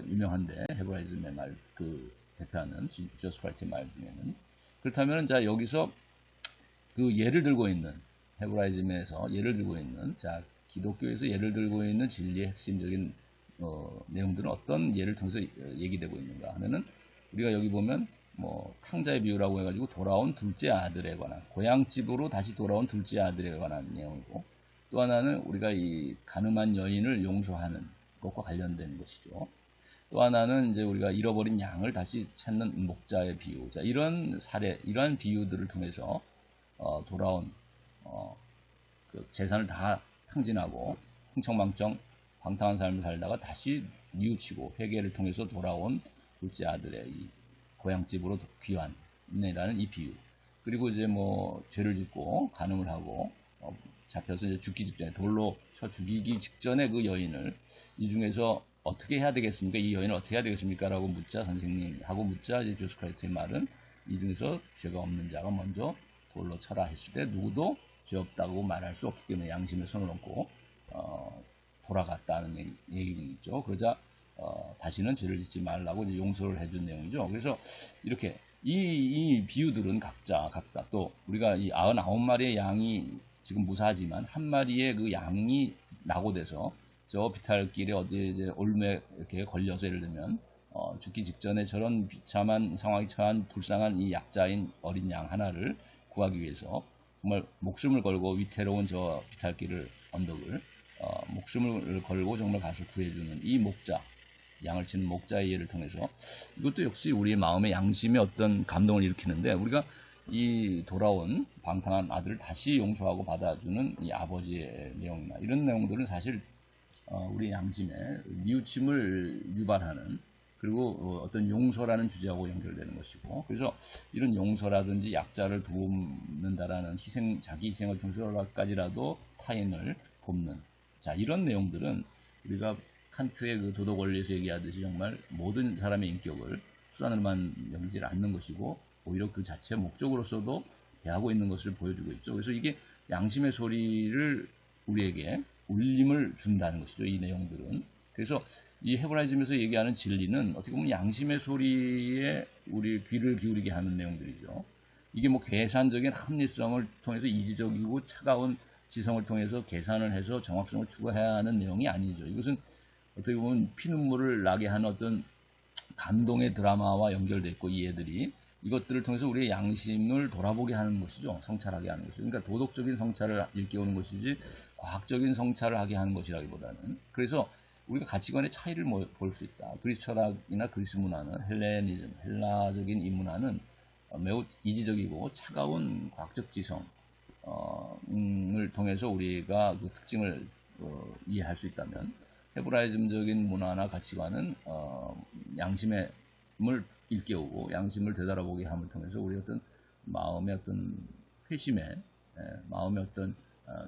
유명한데 헤브라이즘의 말 그 대표하는 지저스 크라이스트의 말 중에는 그렇다면 자 여기서 그 예를 들고 있는 헤브라이즘에서 예를 들고 있는 자 기독교에서 예를 들고 있는 진리의 핵심적인 내용들은 어떤 예를 통해서 얘기되고 있는가 하면은 우리가 여기 보면 뭐 탕자의 비유라고 해가지고 돌아온 둘째 아들에 관한 고향집으로 다시 돌아온 둘째 아들에 관한 내용이고 또 하나는 우리가 이 가늠한 여인을 용서하는 것과 관련된 것이죠. 또 하나는 이제 우리가 잃어버린 양을 다시 찾는 목자의 비유. 자, 이런 사례, 이러한 비유들을 통해서 돌아온 그 재산을 다 탕진하고 흥청망청 방탕한 삶을 살다가 다시 뉘우치고 회개를 통해서 돌아온 둘째 아들의 이 고향집으로 귀환이라는 이 비유. 그리고 이제 뭐 죄를 짓고 간음을 하고 잡혀서 이제 죽기 직전에 돌로 쳐 죽이기 직전에 그 여인을 이 중에서 어떻게 해야 되겠습니까? 이 여인을 어떻게 해야 되겠습니까? 라고 묻자 선생님하고 묻자 이제 주스 크라이스트의 말은 이 중에서 죄가 없는 자가 먼저 돌로 쳐라 했을 때 누구도 죄 없다고 말할 수 없기 때문에 양심에 손을 얹고 돌아갔다는 얘기죠. 그러자 다시는 죄를 짓지 말라고 이제 용서를 해준 내용이죠. 그래서 이렇게 이 비유들은 각자 또 우리가 이 99마리의 양이 지금 무사하지만 한 마리의 그 양이 낙오돼서 저 비탈길에 어디 이제 올무에 이렇게 걸려서 예를 들면 죽기 직전에 저런 비참한 상황에 처한 불쌍한 이 약자인 어린 양 하나를 구하기 위해서 정말 목숨을 걸고 위태로운 저 비탈길을 언덕을 목숨을 걸고 정말 가서 구해주는 이 목자 양을 치는 목자의 예를 통해서 이것도 역시 우리의 마음의 양심에 어떤 감동을 일으키는데 우리가 이 돌아온 방탕한 아들을 다시 용서하고 받아주는 이 아버지의 내용이나 이런 내용들은 사실 우리 양심에 뉘우침을 유발하는 그리고 어떤 용서라는 주제하고 연결되는 것이고 그래서 이런 용서라든지 약자를 돕는다라는 자기 희생을 통해서까지라도 타인을 돕는 자 이런 내용들은 우리가 칸트의 그 도덕 원리에서 얘기하듯이 정말 모든 사람의 인격을 수단으로만 여기지 않는 것이고 오히려 그 자체의 목적으로서도 대하고 있는 것을 보여주고 있죠. 그래서 이게 양심의 소리를 우리에게 울림을 준다는 것이죠. 이 내용들은. 그래서 이 헤브라이즘에서 얘기하는 진리는 어떻게 보면 양심의 소리에 우리 귀를 기울이게 하는 내용들이죠. 이게 뭐 계산적인 합리성을 통해서 이지적이고 차가운 지성을 통해서 계산을 해서 정확성을 추구해야 하는 내용이 아니죠. 이것은 어떻게 보면 피눈물을 나게 하는 어떤 감동의 드라마와 연결되어 있고 이해들이 이것들을 통해서 우리의 양심을 돌아보게 하는 것이죠. 성찰하게 하는 것이죠. 그러니까 도덕적인 성찰을 일깨우는 것이지 과학적인 성찰을 하게 하는 것이라기보다는 그래서 우리가 가치관의 차이를 볼 수 있다. 그리스 철학이나 그리스 문화는 헬레니즘, 헬라적인 이 문화는 매우 이지적이고 차가운 과학적 지성을 통해서 우리가 그 특징을 이해할 수 있다면 헤브라이즘적인 문화나 가치관은 양심을 일깨우고 양심을 되돌아보게 함을 통해서 우리 어떤 마음의 어떤 회심에 마음의 어떤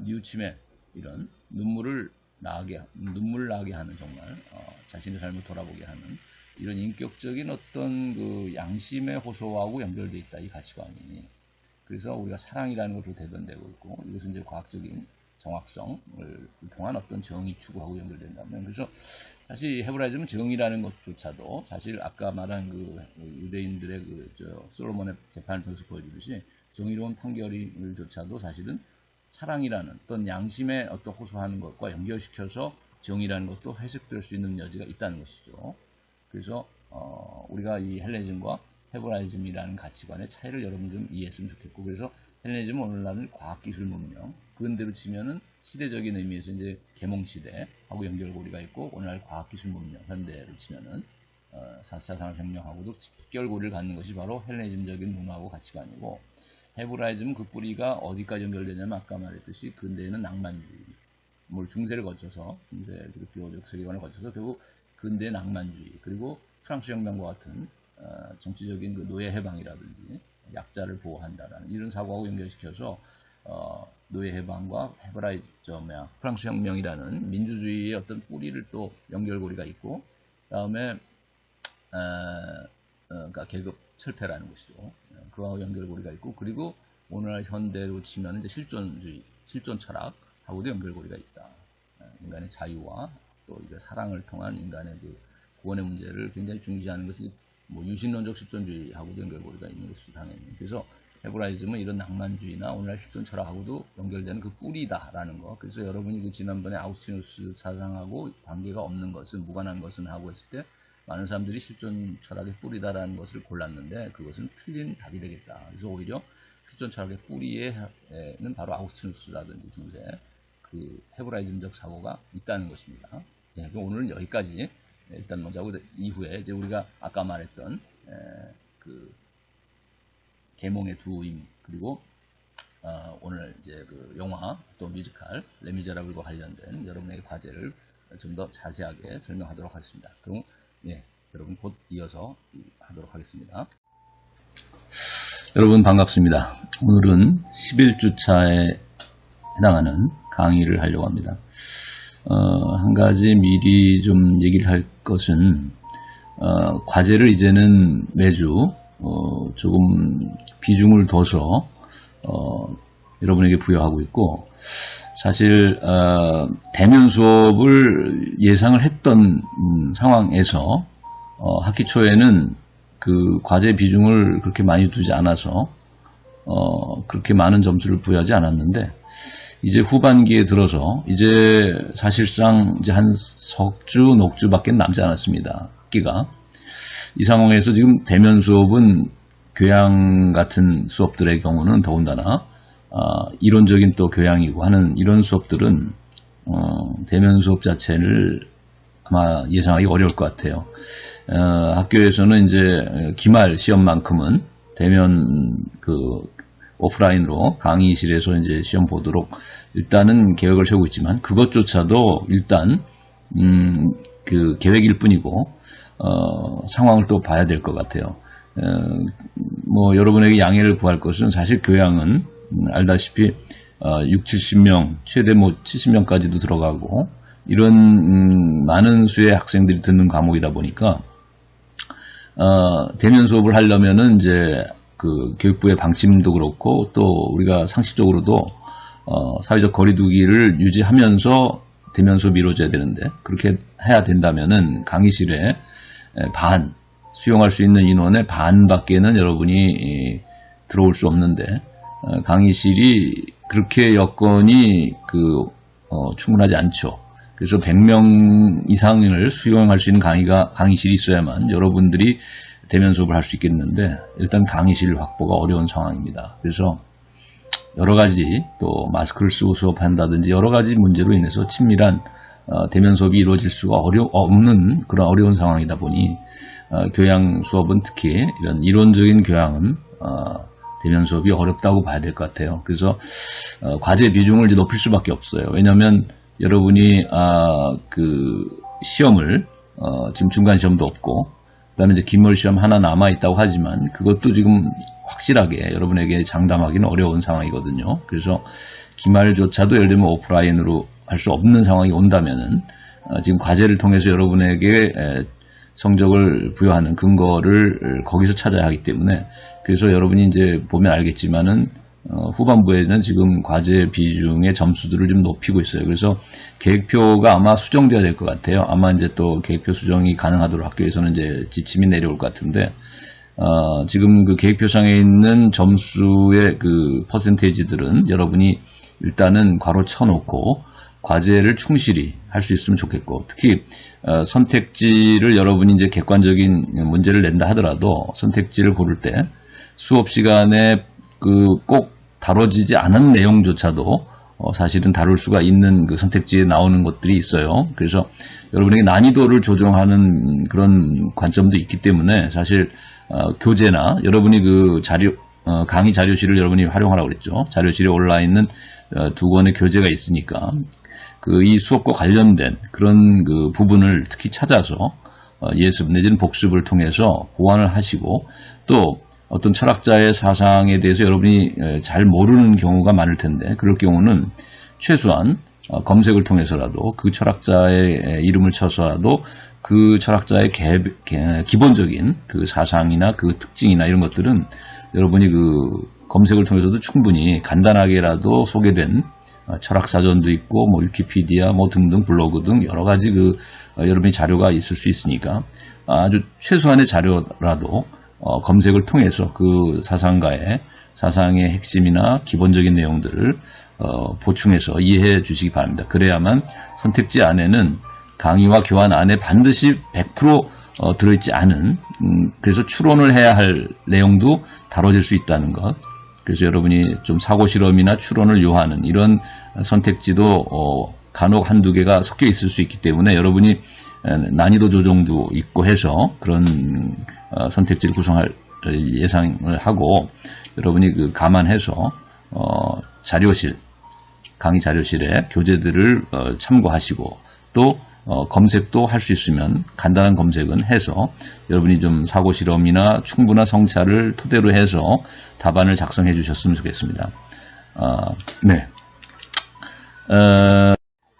뉘우침에 이런 눈물을 나게 하는 정말 자신의 삶을 돌아보게 하는 이런 인격적인 어떤 그 양심의 호소하고 연결되어 있다 이 가치관이. 그래서 우리가 사랑이라는 것으로 대변되고 있고 이것은 이제 과학적인 정확성을 통한 어떤 정의 추구하고 연결된다면 그래서 사실 헤브라이즘은 정의라는 것조차도 사실 아까 말한 그 유대인들의 그 솔로몬의 재판을 통해서 보여주듯이 정의로운 판결조차도 사실은 사랑이라는 어떤 양심의 어떤 호소하는 것과 연결시켜서 정의라는 것도 해석될 수 있는 여지가 있다는 것이죠. 그래서 우리가 이 헬레니즘과 헤브라이즘이라는 가치관의 차이를 여러분 좀 이해했으면 좋겠고 그래서 헬레니즘은 오늘날은 과학기술 문명 그런대로 치면은 시대적인 의미에서 이제 계몽시대하고 연결고리가 있고 오늘날 과학기술 문명 현대로 치면은 4차 산업혁명하고도 직결고리를 갖는 것이 바로 헬레니즘적인 문화하고 가치관이고 헤브라이즘은 그 뿌리가 어디까지 연결되냐면 아까 말했듯이 근대에는 낭만주의 중세를 거쳐서 중세 그리고 비호적 세계관을 거쳐서 결국 근대 낭만주의 그리고 프랑스 혁명과 같은 정치적인 그 노예 해방이라든지 약자를 보호한다라는 이런 사고하고 연결시켜서 노예 해방과 프랑스 혁명이라는 민주주의의 어떤 뿌리를 또 연결고리가 있고 다음에 그러니까 계급 철폐라는 것이죠. 그와 연결고리가 있고 그리고 오늘날 현대로 치면 이제 실존주의, 실존 철학하고도 연결고리가 있다. 인간의 자유와 또 사랑을 통한 인간의 그 구원의 문제를 굉장히 중시하는 것이 뭐 유신론적 실존주의하고도 연결고리가 있는 것이죠, 당연히. 그래서 헤브라이즘은 이런 낭만주의나 오늘날 실존 철학하고도 연결되는 그 뿌리다라는 거. 그래서 여러분이 그 지난번에 아우스티누스 사상하고 관계가 없는 것은, 무관한 것은 하고 했을 때 많은 사람들이 실존 철학의 뿌리다라는 것을 골랐는데 그것은 틀린 답이 되겠다. 그래서 오히려 실존 철학의 뿌리에는 바로 아우스티누스라든지 중세 그 헤브라이즘적 사고가 있다는 것입니다. 네, 그럼 오늘은 여기까지 일단 먼저 하고 이후에 이제 우리가 아까 말했던 그 계몽의 두 임, 그리고 오늘 이제 그 영화 또 뮤지컬 레미제라블과 관련된 여러분에게 과제를 좀 더 자세하게 설명하도록 하겠습니다. 그럼 예, 여러분 곧 이어서 하도록 하겠습니다. 여러분 반갑습니다. 오늘은 11주차에 해당하는 강의를 하려고 합니다. 한 가지 미리 좀 얘기를 할 것은 과제를 이제는 매주 조금 비중을 둬서 여러분에게 부여하고 있고, 사실 대면 수업을 예상을 했던 상황에서 학기 초에는 그 과제 비중을 그렇게 많이 두지 않아서 그렇게 많은 점수를 부여하지 않았는데, 이제 후반기에 들어서 이제 사실상 이제 한 석주, 녹주밖에 남지 않았습니다. 학기가. 이 상황에서 지금 대면 수업은 교양 같은 수업들의 경우는 더군다나 이론적인 또 교양이고 하는 이런 수업들은 대면 수업 자체를 아마 예상하기 어려울 것 같아요. 학교에서는 이제 기말 시험만큼은 대면 그 오프라인으로 강의실에서 이제 시험 보도록 일단은 계획을 세우고 있지만, 그것조차도 일단 그 계획일 뿐이고 상황을 또 봐야 될 것 같아요. 뭐 여러분에게 양해를 구할 것은, 사실 교양은 알다시피 6, 70명, 최대 뭐 70명까지도 들어가고 이런 많은 수의 학생들이 듣는 과목이다 보니까 대면 수업을 하려면은 이제 그 교육부의 방침도 그렇고 또 우리가 상식적으로도 사회적 거리두기를 유지하면서 대면 수업이 이루어져야 되는데, 그렇게 해야 된다면은 강의실에 수용할 수 있는 인원의 반밖에는 여러분이 들어올 수 없는데, 강의실이 그렇게 여건이 충분하지 않죠. 그래서 100명 이상을 수용할 수 있는 강의실이 있어야만 여러분들이 대면 수업을 할 수 있겠는데, 일단 강의실 확보가 어려운 상황입니다. 그래서 여러 가지 또 마스크를 쓰고 수업한다든지 여러 가지 문제로 인해서 친밀한 대면 수업이 이루어질 수가 없는 그런 어려운 상황이다 보니 교양 수업은 특히 이런 이론적인 교양은 대면 수업이 어렵다고 봐야 될 것 같아요. 그래서 과제 비중을 이제 높일 수밖에 없어요. 왜냐하면 여러분이 그 시험을 지금 중간 시험도 없고, 그다음에 이제 기말 시험 하나 남아 있다고 하지만 그것도 지금 확실하게 여러분에게 장담하기는 어려운 상황이거든요. 그래서 기말조차도 예를 들면 오프라인으로 할 수 없는 상황이 온다면은 지금 과제를 통해서 여러분에게 성적을 부여하는 근거를 거기서 찾아야 하기 때문에, 그래서 여러분이 이제 보면 알겠지만은 후반부에는 지금 과제 비중의 점수들을 좀 높이고 있어요. 그래서 계획표가 아마 수정돼야 될 것 같아요. 아마 이제 또 계획표 수정이 가능하도록 학교에서는 이제 지침이 내려올 것 같은데, 지금 그 계획표상에 있는 점수의 그 퍼센테이지들은 여러분이 일단은 괄호 쳐놓고 과제를 충실히 할 수 있으면 좋겠고, 특히 선택지를 여러분이 이제 객관적인 문제를 낸다 하더라도 선택지를 고를 때 수업 시간에 꼭 다뤄지지 않은 내용조차도 사실은 다룰 수가 있는 그 선택지에 나오는 것들이 있어요. 그래서 여러분에게 난이도를 조정하는 그런 관점도 있기 때문에, 사실 교재나 여러분이 그 강의 자료실을 여러분이 활용하라고 그랬죠. 자료실에 올라 있는 두 권의 교재가 있으니까 이 수업과 관련된 그런 그 부분을 특히 찾아서 예습 내지는 복습을 통해서 보완을 하시고, 또 어떤 철학자의 사상에 대해서 여러분이 잘 모르는 경우가 많을 텐데, 그럴 경우는 최소한 검색을 통해서라도 그 철학자의 이름을 쳐서라도 그 철학자의 기본적인 그 사상이나 그 특징이나 이런 것들은 여러분이 그 검색을 통해서도 충분히 간단하게라도 소개된 철학사전도 있고, 뭐 위키피디아, 뭐 등등 블로그 등 여러 가지 여러분의 자료가 있을 수 있으니까 아주 최소한의 자료라도 검색을 통해서 그 사상의 핵심이나 기본적인 내용들을 보충해서 이해해 주시기 바랍니다. 그래야만 선택지 안에는 강의와 교환 안에 반드시 100% 들어있지 않은 그래서 추론을 해야 할 내용도 다뤄질 수 있다는 것. 그래서 여러분이 좀 사고실험이나 추론을 요하는 이런 선택지도 간혹 한두 개가 섞여 있을 수 있기 때문에 여러분이 난이도 조정도 있고 해서 그런 선택지를 구성할 예상을 하고 여러분이 감안해서 강의 자료실에 교재들을 참고하시고 또 검색도 할 수 있으면 간단한 검색은 해서 여러분이 좀 사고실험이나 충분한 성찰을 토대로 해서 답안을 작성해 주셨으면 좋겠습니다. 네.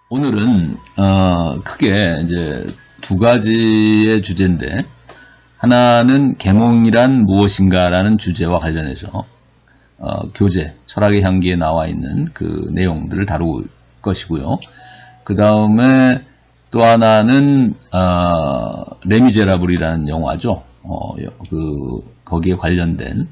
오늘은 크게 이제 두 가지의 주제인데 하나는 계몽이란 무엇인가라는 주제와 관련해서 교재 철학의 향기에 나와 있는 그 내용들을 다룰 것이고요. 그 다음에 또 하나는 레미제라블이라는 영화죠. 거기에 관련된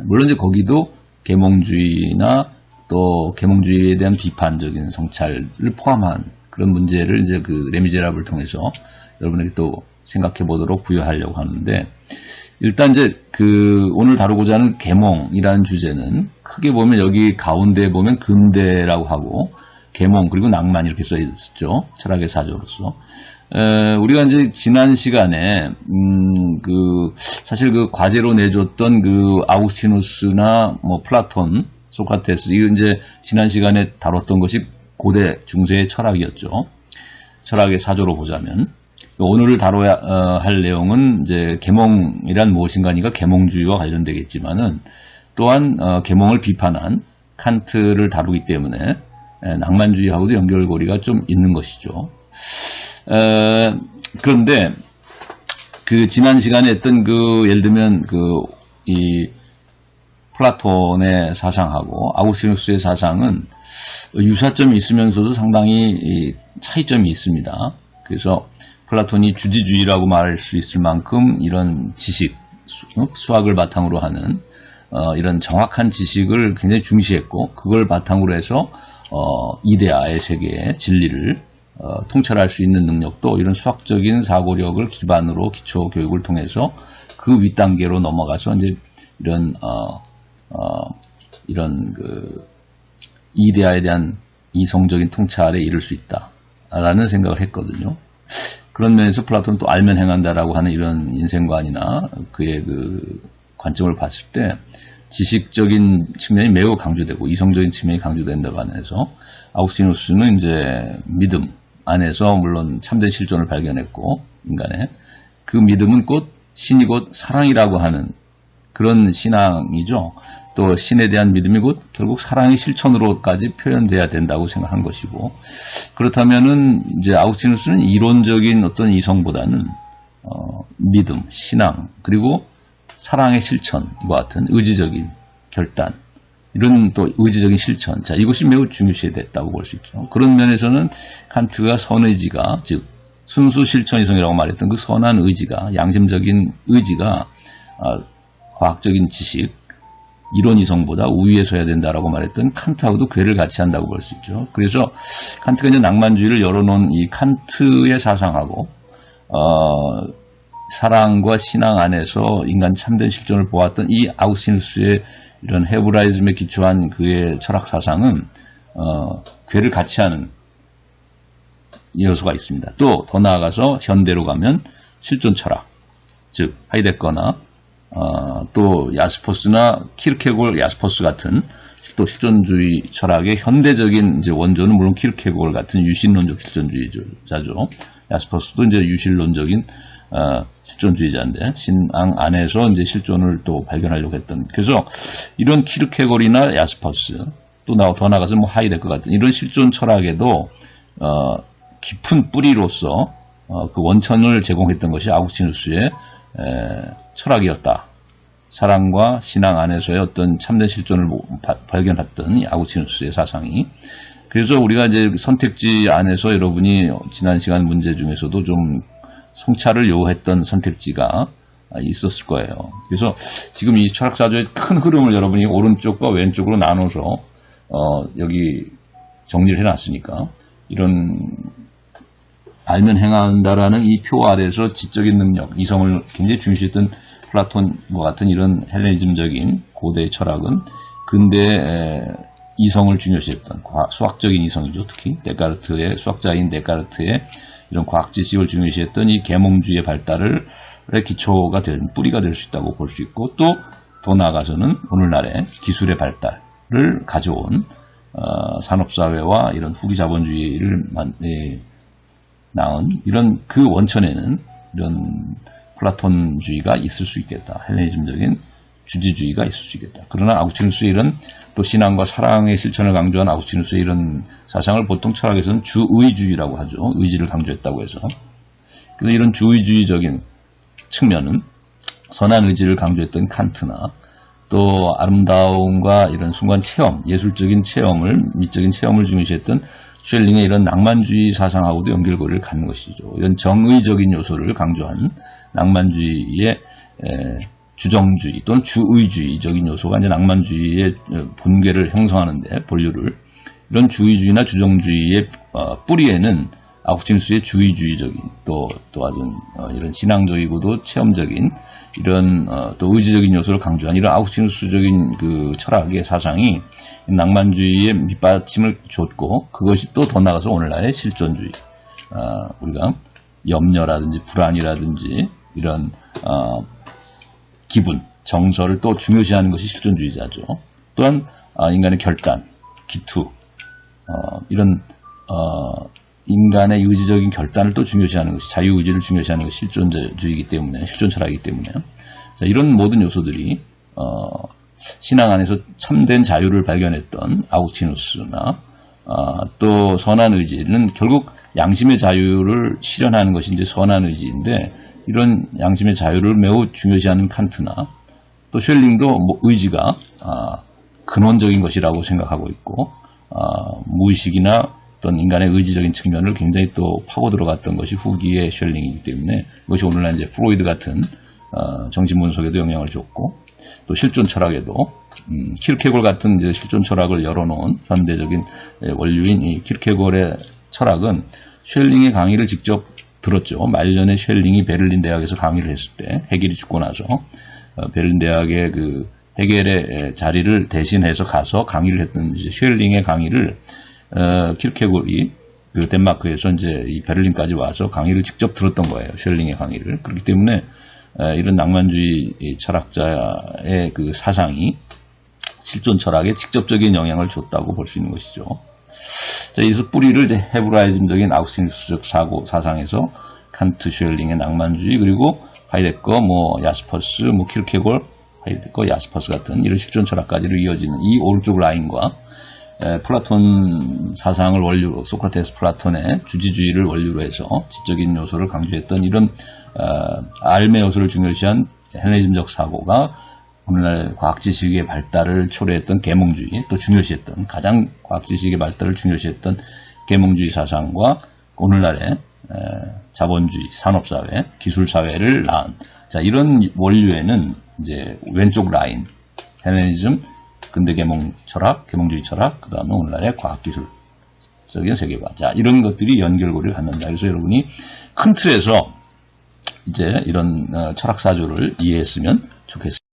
물론 이제 거기도 계몽주의나 또 계몽주의에 대한 비판적인 성찰을 포함한 그런 문제를 이제 그 레미제라블을 통해서 여러분에게 또 생각해 보도록 부여하려고 하는데 일단 이제 오늘 다루고자 하는 계몽이라는 주제는 크게 보면 여기 가운데 보면 근대라고 하고 계몽 그리고 낭만 이렇게 써 있었죠. 철학의 사조로서. 우리가 이제 지난 시간에 사실 그 과제로 내줬던 아우구스티누스나 뭐 플라톤, 소크라테스 이거 이제 지난 시간에 다뤘던 것이 고대 중세의 철학이었죠. 철학의 사조로 보자면 오늘 다뤄야 할 내용은 이제 계몽이란 무엇인가니까 계몽주의와 관련되겠지만은 또한 계몽을 비판한 칸트를 다루기 때문에 낭만주의하고도 연결고리가 좀 있는 것이죠. 그런데 지난 시간에 했던 예를 들면 이 플라톤의 사상하고 아우구스티누스의 사상은 유사점이 있으면서도 상당히 차이점이 있습니다. 그래서 플라톤이 주지주의라고 말할 수 있을 만큼 이런 지식, 수학을 바탕으로 하는 이런 정확한 지식을 굉장히 중시했고 그걸 바탕으로 해서 이데아의 세계의 진리를 통찰할 수 있는 능력도 이런 수학적인 사고력을 기반으로 기초 교육을 통해서 그 윗단계로 넘어가서 이제 이런 이데아에 대한 이성적인 통찰에 이를 수 있다라는 생각을 했거든요. 그런 면에서 플라톤은 또 알면 행한다라고 하는 이런 인생관이나 그의 관점을 봤을 때 지식적인 측면이 매우 강조되고 이성적인 측면이 강조된다고 하면서 아우구스티누스는 이제 믿음 안에서 물론 참된 실존을 발견했고 인간의 그 믿음은 곧 신이 곧 사랑이라고 하는 그런 신앙이죠. 또 신에 대한 믿음이 곧 결국 사랑의 실천으로까지 표현돼야 된다고 생각한 것이고 그렇다면은 이제 아우구스티누스는 이론적인 어떤 이성보다는 믿음, 신앙 그리고 사랑의 실천과 같은 의지적인 결단 이런 또 의지적인 실천 자 이것이 매우 중요시됐다고 볼 수 있죠. 그런 면에서는 칸트가 선의지가 즉 순수 실천이성이라고 말했던 그 선한 의지가 양심적인 의지가 과학적인 지식 이론 이성보다 우위에 서야 된다라고 말했던 칸트하고도 궤를 같이 한다고 볼 수 있죠. 그래서 칸트가 이제 낭만주의를 열어놓은 이 칸트의 사상하고 사랑과 신앙 안에서 인간 참된 실존을 보았던 이 아우구스티누스의 이런 헤브라이즘에 기초한 그의 철학 사상은 궤를 같이 하는 요소가 있습니다. 또 더 나아가서 현대로 가면 실존 철학, 즉 하이데거나 또 야스퍼스나 키르케고르, 야스퍼스 같은 또 실존주의 철학의 현대적인 이제 원조는 물론 키르케고르 같은 유신론적 실존주의자죠. 야스퍼스도 이제 유실론적인 실존주의자인데 신앙 안에서 이제 실존을 또 발견하려고 했던 그래서 이런 키르케고르나 야스퍼스 또 더 나가서 뭐 하이데거 같은 이런 실존 철학에도 깊은 뿌리로서 그 원천을 제공했던 것이 아우구스티누스의 철학이었다. 사랑과 신앙 안에서의 어떤 참된 실존을 발견했던 이 아우구스티누스의 사상이 그래서 우리가 이제 선택지 안에서 여러분이 지난 시간 문제 중에서도 좀 성찰을 요했던 선택지가 있었을 거예요. 그래서 지금 이 철학사조의 큰 흐름을 여러분이 오른쪽과 왼쪽으로 나눠서 여기 정리를 해놨으니까 이런 알면 행한다라는 이 표 아래서 지적인 능력, 이성을 굉장히 중시했던 플라톤과 같은 이런 헬레니즘적인 고대의 철학은 근대에 이성을 중요시했던 수학적인 이성이죠. 특히 데카르트의 수학자인 데카르트의 이런 과학 지식을 중요시했던 이 계몽주의의 발달의 기초가 된 뿌리가 될 수 있다고 볼 수 있고 또 더 나아가서는 오늘날의 기술의 발달을 가져온 산업사회와 이런 후기 자본주의를 낳은 이런 그 원천에는 이런 플라톤주의가 있을 수 있겠다. 헬레니즘적인 주지주의가 있을 수 있겠다. 그러나 아구스티누스의 이런 또 신앙과 사랑의 실천을 강조한 아구스티누스의 이런 사상을 보통 철학에서는 주의주의라고 하죠. 의지를 강조했다고 해서. 그래서 이런 주의주의적인 측면은 선한 의지를 강조했던 칸트나 또 아름다움과 이런 순간 체험, 예술적인 체험을, 미적인 체험을 중요시했던 쉘링의 이런 낭만주의 사상하고도 연결고리를 갖는 것이죠. 이런 정의적인 요소를 강조한 낭만주의의 주정주의 또는 주의주의적인 요소가 이제 낭만주의의 본괴를 형성하는데 본류를 이런 주의주의나 주정주의의 뿌리에는 아구스티누스의 주의주의적인 또 아주 이런 신앙적이고도 체험적인 이런 또 의지적인 요소를 강조한 이런 아구스티누스적인 그 철학의 사상이 낭만주의의 밑받침을 줬고 그것이 또 더 나가서 오늘날의 실존주의 우리가 염려라든지 불안이라든지 이런 기분, 정서를 또 중요시하는 것이 실존주의자죠. 또한 인간의 결단, 기투 이런 인간의 의지적인 결단을 또 중요시하는 것이 자유의지를 중요시하는 것이 실존주의이기 때문에 실존 철학이기 때문에 자, 이런 모든 요소들이 신앙 안에서 참된 자유를 발견했던 아구스티누스나 또 선한 의지는 결국 양심의 자유를 실현하는 것이 이제 선한 의지인데 이런 양심의 자유를 매우 중요시하는 칸트나 또 쉘링도 뭐 의지가 근원적인 것이라고 생각하고 있고 무의식이나 어떤 인간의 의지적인 측면을 굉장히 또 파고 들어갔던 것이 후기의 쉘링이기 때문에 이것이 오늘날 이제 프로이드 같은 정신분석에도 영향을 줬고 또 실존 철학에도 키르케골 같은 이제 실존 철학을 열어놓은 현대적인 원류인 이 키르케골의 철학은 쉘링의 강의를 직접 들었죠. 말년에 쉘링이 베를린 대학에서 강의를 했을 때 헤겔이 죽고 나서 베를린 대학의 그 헤겔의 자리를 대신해서 가서 강의를 했던 이제 쉘링의 강의를 키르케골이 그 덴마크에서 이제 이 베를린까지 와서 강의를 직접 들었던 거예요. 쉘링의 강의를. 그렇기 때문에 이런 낭만주의 철학자의 그 사상이 실존 철학에 직접적인 영향을 줬다고 볼 수 있는 것이죠. 자, 여기서 뿌리를 이제 헤브라이즘적인 아구스티누스적 사상에서 칸트, 쉘링의 낭만주의 그리고 하이데거, 야스퍼스, 키르케골, 하이데거, 야스퍼스 같은 이런 실존 철학까지로 이어지는 이 오른쪽 라인과 플라톤 사상을 원류로 소크라테스 플라톤의 주지주의를 원류로 해서 지적인 요소를 강조했던 이런 알매 요소를 중요시한 헬레니즘적 사고가 오늘날 과학지식의 발달을 초래했던 계몽주의 또 중요시했던 가장 과학지식의 발달을 중요시했던 계몽주의 사상과 오늘날의 자본주의, 산업사회, 기술사회를 낳은 자 이런 원류에는 이제 왼쪽 라인 헬레니즘 근대 계몽 철학, 계몽주의 철학, 그 다음에 오늘날의 과학기술적인 세계관. 자, 이런 것들이 연결고리를 갖는다. 그래서 여러분이 큰 틀에서 이제 이런 철학사조를 이해했으면 좋겠습니다.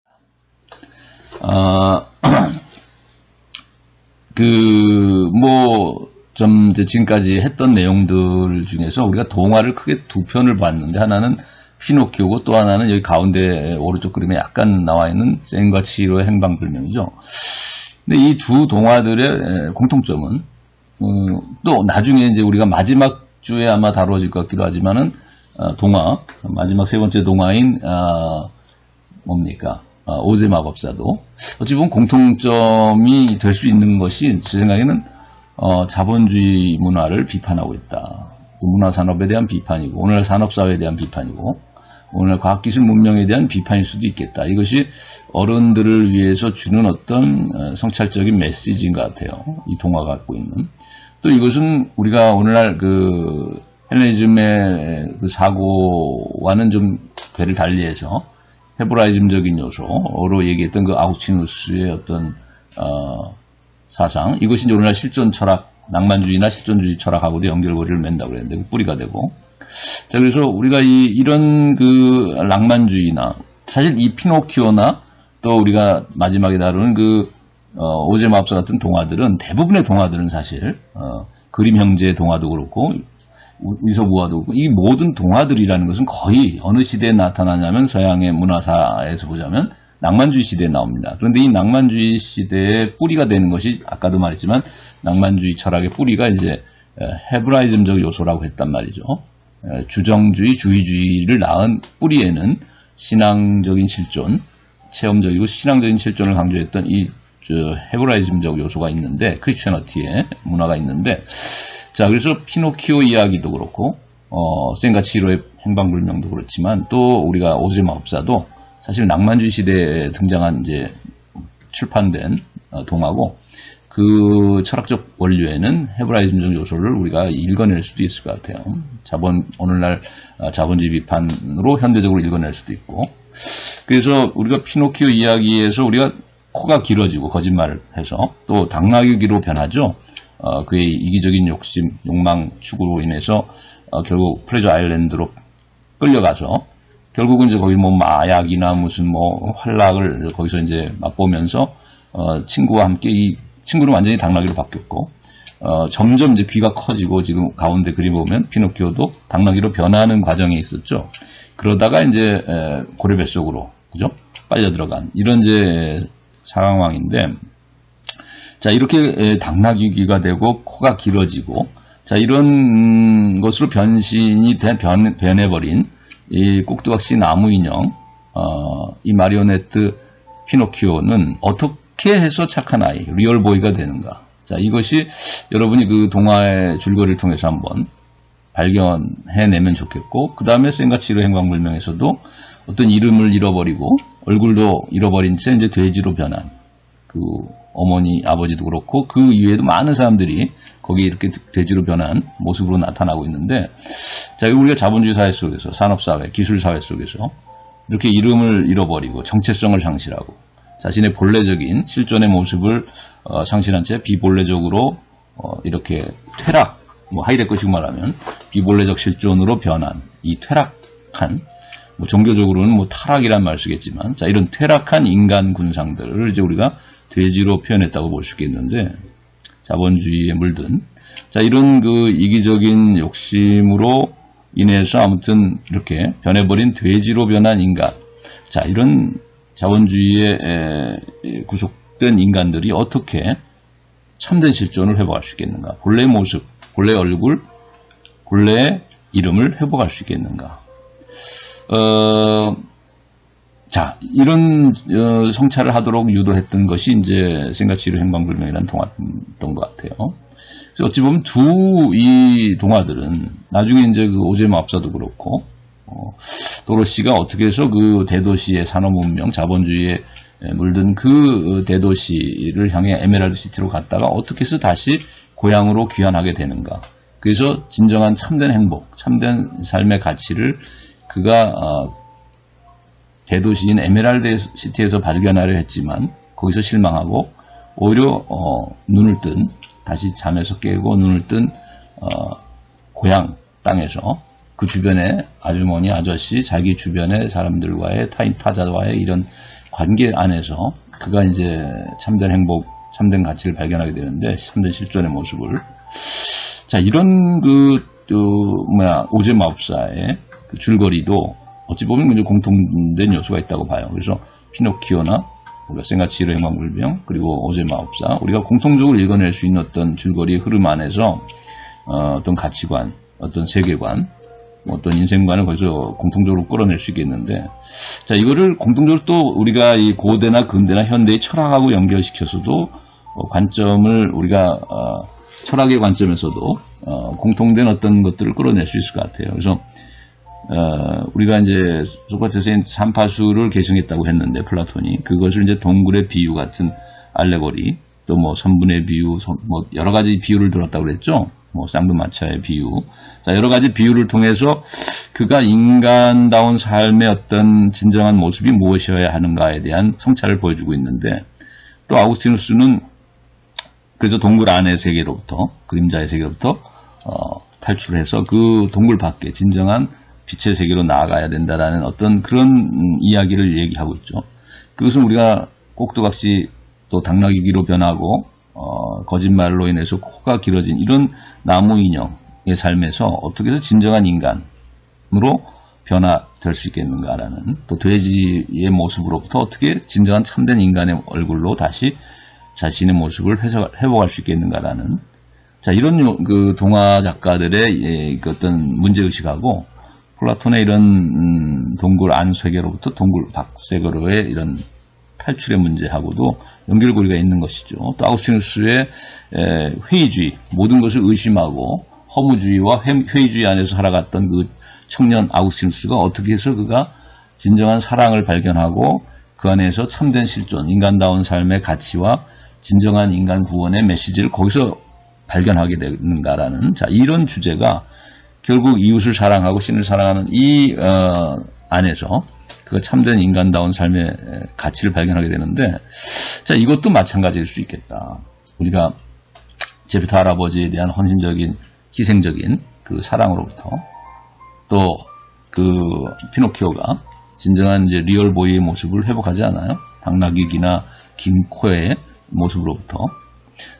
좀 이제 지금까지 했던 내용들 중에서 우리가 동화를 크게 두 편을 봤는데 하나는 피노키오고 또 하나는 여기 가운데 오른쪽 그림에 약간 나와 있는 센과 치히로의 행방불명이죠. 근데 이 두 동화들의 공통점은 또 나중에 이제 우리가 마지막 주에 아마 다루어질 것 같기도 하지만은 동화 마지막 세 번째 동화인 오즈의 마법사도 어찌 보면 공통점이 될 수 있는 것이 제 생각에는 자본주의 문화를 비판하고 있다. 문화산업에 대한 비판이고 오늘날 산업사회에 대한 비판이고 오늘 과학기술 문명에 대한 비판일 수도 있겠다. 이것이 어른들을 위해서 주는 어떤 성찰적인 메시지인 것 같아요. 이 동화가 갖고 있는. 또 이것은 우리가 오늘날 그 헬레니즘의 그 사고와는 좀 궤를 달리해서 헤브라이즘적인 요소로 얘기했던 그 아우구스티누스의 어떤 사상, 이것이 이제 오늘날 실존 철학, 낭만주의나 실존주의 철학하고도 연결고리를 맨다고 그랬는데 그 뿌리가 되고. 자, 그래서 우리가 이런 그 낭만주의나 사실 이 피노키오나 또 우리가 마지막에 다루는 그 오즈의 마법사 같은 동화들은, 대부분의 동화들은 사실 그림 형제의 동화도 그렇고 위서부화도 그렇고, 이 모든 동화들이라는 것은 거의 어느 시대에 나타나냐면 서양의 문화사에서 보자면 낭만주의 시대에 나옵니다. 그런데 이 낭만주의 시대의 뿌리가 되는 것이, 아까도 말했지만 낭만주의 철학의 뿌리가 이제 헤브라이즘적 요소라고 했단 말이죠. 주정주의, 주의주의를 낳은 뿌리에는 신앙적인 실존, 체험적이고 신앙적인 실존을 강조했던 이 헤브라이즘적 요소가 있는데, 크리스천어티의 문화가 있는데, 자, 그래서 피노키오 이야기도 그렇고 센과 치히로의 행방불명도 그렇지만, 또 우리가 오즈의 마법사도 사실 낭만주의 시대에 등장한 이제 출판된 동화고, 그 철학적 원료에는 헤브라이즘적 요소를 우리가 읽어낼 수도 있을 것 같아요. 오늘날 자본주의 비판으로 현대적으로 읽어낼 수도 있고. 그래서 우리가 피노키오 이야기에서 우리가 코가 길어지고 거짓말을 해서 또 당나귀로 변하죠. 그의 이기적인 욕심, 욕망 추구로 인해서 결국 플레저 아일랜드로 끌려가서 결국은 이제 거기 뭐 마약이나 무슨 뭐 환락을 거기서 이제 맛보면서 친구와 함께, 이 친구는 완전히 당나귀로 바뀌었고, 점점 이제 귀가 커지고, 지금 가운데 그림 보면 피노키오도 당나귀로 변하는 과정에 있었죠. 그러다가 이제 고래 뱃속으로, 그죠? 빨려 들어간 이런 이제 상황인데, 자, 이렇게 당나귀 귀가 되고 코가 길어지고, 자, 이런 것으로 변해버린 이 꼭두각시 나무 인형, 이 마리오네트 피노키오는 어떻게 해서 착한 아이, 리얼보이가 되는가? 자, 이것이 여러분이 그 동화의 줄거리를 통해서 한번 발견해내면 좋겠고, 그 다음에 센과 치히로의 행방불명에서도 어떤 이름을 잃어버리고 얼굴도 잃어버린 채 이제 돼지로 변한 그 어머니, 아버지도 그렇고, 그 이외에도 많은 사람들이 거기 이렇게 돼지로 변한 모습으로 나타나고 있는데, 자, 우리가 자본주의 사회 속에서, 산업사회, 기술사회 속에서 이렇게 이름을 잃어버리고 정체성을 상실하고 자신의 본래적인 실존의 모습을 상실한 채 비본래적으로 이렇게 퇴락, 뭐 하이데거식 말하면 비본래적 실존으로 변한 이 퇴락한, 뭐 종교적으로는 뭐 타락이란 말 쓰겠지만, 자, 이런 퇴락한 인간 군상들을 이제 우리가 돼지로 표현했다고 볼 수 있겠는데, 자본주의에 물든, 자, 이런 그 이기적인 욕심으로 인해서 아무튼 이렇게 변해버린 돼지로 변한 인간, 자, 이런 자본주의에 구속된 인간들이 어떻게 참된 실존을 회복할 수 있겠는가? 본래의 모습, 본래의 얼굴, 본래의 이름을 회복할 수 있겠는가? 자, 이런 성찰을 하도록 유도했던 것이 이제 센과 치히로의 행방불명이라는 동화였던 것 같아요. 그래서 어찌 보면 이 동화들은 나중에 이제 그 오즈의 마법사도 그렇고, 도로시가 어떻게 해서 그 대도시의 산업문명, 자본주의에 물든 그 대도시를 향해 에메랄드 시티로 갔다가 어떻게 해서 다시 고향으로 귀환하게 되는가. 그래서 진정한 참된 행복, 참된 삶의 가치를 그가 대도시인 에메랄드 시티에서 발견하려 했지만 거기서 실망하고 오히려 눈을 뜬, 다시 잠에서 깨고 눈을 뜬 고향 땅에서 그 주변에 아주머니, 아저씨, 자기 주변의 사람들과의 타자와의 이런 관계 안에서 그가 이제 참된 행복, 참된 가치를 발견하게 되는데, 참된 실존의 모습을. 자, 이런 오즈의 마법사의 그 줄거리도 어찌 보면 이제 공통된 요소가 있다고 봐요. 그래서 피노키오나 우리가 센과 치히로의 행방불명, 그리고 오즈의 마법사, 우리가 공통적으로 읽어낼 수 있는 어떤 줄거리의 흐름 안에서 어떤 가치관, 어떤 세계관, 어떤 인생관을 거기서 공통적으로 끌어낼 수 있겠는데, 자, 이거를 공통적으로 또 우리가 이 고대나 근대나 현대의 철학하고 연결시켜서도 관점을 우리가 철학의 관점에서도 공통된 어떤 것들을 끌어낼 수 있을 것 같아요. 그래서 우리가 이제 소크라테스의 삼파수를 계승했다고 했는데, 플라톤이 그것을 이제 동굴의 비유 같은 알레고리, 또 뭐 선분의 비유, 뭐 여러 가지 비유를 들었다고 그랬죠. 뭐 쌍두마차의 비유. 자, 여러 가지 비유를 통해서 그가 인간다운 삶의 어떤 진정한 모습이 무엇이어야 하는가에 대한 성찰을 보여주고 있는데, 또 아우구스티누스는 그래서 동굴 안의 세계로부터, 그림자의 세계로부터 탈출해서 그 동굴 밖에 진정한 빛의 세계로 나아가야 된다라는 어떤 그런 이야기를 얘기하고 있죠. 그것은 우리가 꼭두각시 또 당나귀기로 변하고 거짓말로 인해서 코가 길어진 이런 나무 인형의 삶에서 어떻게 해서 진정한 인간으로 변화될 수 있겠는가라는, 또 돼지의 모습으로부터 어떻게 진정한 참된 인간의 얼굴로 다시 자신의 모습을 회복할 수 있겠는가라는, 자, 이런 그 동화 작가들의 그 어떤 문제의식하고 플라톤의 이런 동굴 안 세계로부터 동굴 밖 세계로의 이런 탈출의 문제하고도 연결고리가 있는 것이죠. 또 아우구스티누스의 회의주의, 모든 것을 의심하고 허무주의와 회의주의 안에서 살아갔던 그 청년 아우구스티누스가 어떻게 해서 그가 진정한 사랑을 발견하고 그 안에서 참된 실존, 인간다운 삶의 가치와 진정한 인간 구원의 메시지를 거기서 발견하게 되는가라는, 자, 이런 주제가 결국 이웃을 사랑하고 신을 사랑하는 이 안에서 그 참된 인간다운 삶의 가치를 발견하게 되는데, 자, 이것도 마찬가지일 수 있겠다. 우리가 제페토 할아버지에 대한 헌신적인 희생적인 그 사랑으로부터, 또 그 피노키오가 진정한 이제 리얼보이의 모습을 회복하지 않아요? 당나귀기나 긴 코의 모습으로부터.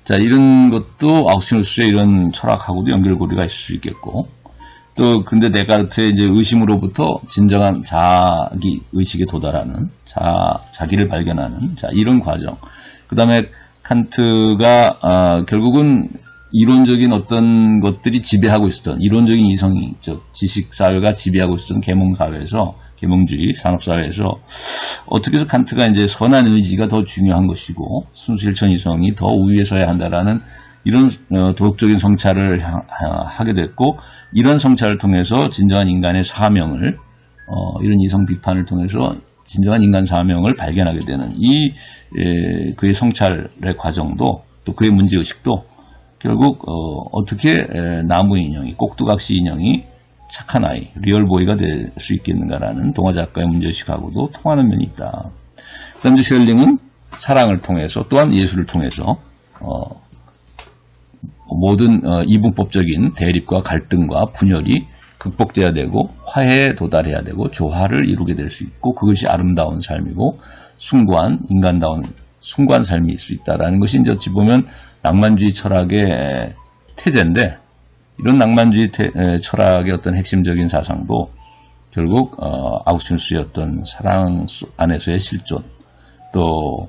자, 이런 것도 아우구스티누스의 이런 철학하고도 연결고리가 있을 수 있겠고, 또 근데 데카르트의 이제 의심으로부터 진정한 자기 의식에 도달하는, 자기를 발견하는, 자, 이런 과정. 그 다음에 칸트가 결국은 이론적인 어떤 것들이 지배하고 있었던, 이론적인 이성이, 지식사회가 지배하고 있었던 계몽사회에서, 계몽주의 산업사회에서 어떻게 해서 칸트가 이제 선한 의지가 더 중요한 것이고 순수실천 이성이 더 우위에 서야 한다라는 이런 도덕적인 성찰을 하게 됐고, 이런 성찰을 통해서 진정한 인간의 사명을, 이런 이성 비판을 통해서 진정한 인간 사명을 발견하게 되는 그의 성찰의 과정도, 또 그의 문제의식도 결국 어떻게 나무 인형이, 꼭두각시 인형이 착한 아이, 리얼보이가 될 수 있겠는가라는 동화 작가의 문제의식하고도 통하는 면이 있다. 그 다음에 쉘링은 사랑을 통해서, 또한 예술을 통해서 모든 이분법적인 대립과 갈등과 분열이 극복돼야 되고 화해에 도달해야 되고 조화를 이루게 될 수 있고, 그것이 아름다운 삶이고 숭고한 인간다운 숭고한 삶일 수 있다라는 것이 이제 어찌 보면 낭만주의 철학의 태제인데, 이런 낭만주의 철학의 어떤 핵심적인 사상도 결국 아우구스티누스의 어떤 사랑 안에서의 실존, 또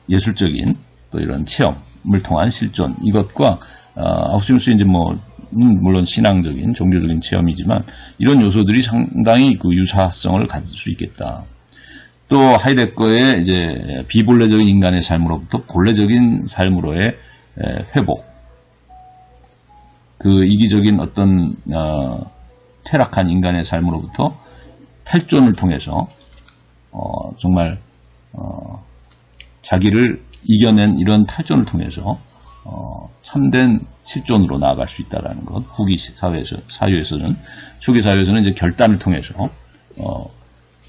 예술적인 또 이런 체험을 통한 실존, 이것과 아우구스티누스의 이제 물론 신앙적인 종교적인 체험이지만 이런 요소들이 상당히 그 유사성을 가질 수 있겠다. 또 하이데거의 이제 비본래적인 인간의 삶으로부터 본래적인 삶으로의 회복, 그 이기적인 어떤 퇴락한 인간의 삶으로부터 탈존을 통해서 정말 자기를 이겨낸 이런 탈존을 통해서 참된 실존으로 나아갈 수 있다라는 것. 후기 사회에서는, 초기 사회에서는 이제 결단을 통해서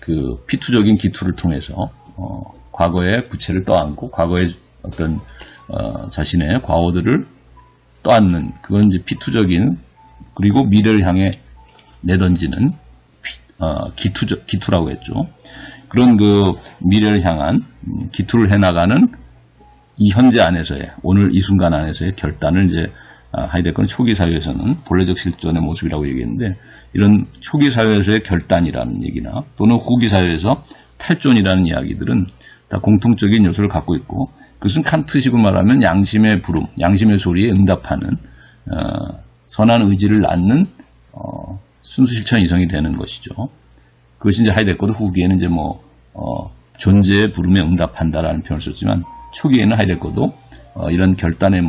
그 피투적인 기투를 통해서 과거의 부채를 떠안고 과거의 어떤 자신의 과오들을 떠안는, 그건 이제 피투적인, 그리고 미래를 향해 내던지는 기투라고 했죠. 그런 그 미래를 향한 기투를 해나가는 이 현재 안에서의, 오늘 이 순간 안에서의 결단을 이제 하이데거는 초기 사회에서는 본래적 실존의 모습이라고 얘기했는데, 이런 초기 사회에서의 결단이라는 얘기나 또는 후기 사회에서 탈존이라는 이야기들은 다 공통적인 요소를 갖고 있고, 그것은 칸트식으로 말하면 양심의 부름, 양심의 소리에 응답하는 선한 의지를 낳는 순수 실천 이성이 되는 것이죠. 그것이 이제 하이데거도 후기에는 이제 존재의 부름에 응답한다라는 표현을 썼지만, 초기에는 하이데거도 이런 결단의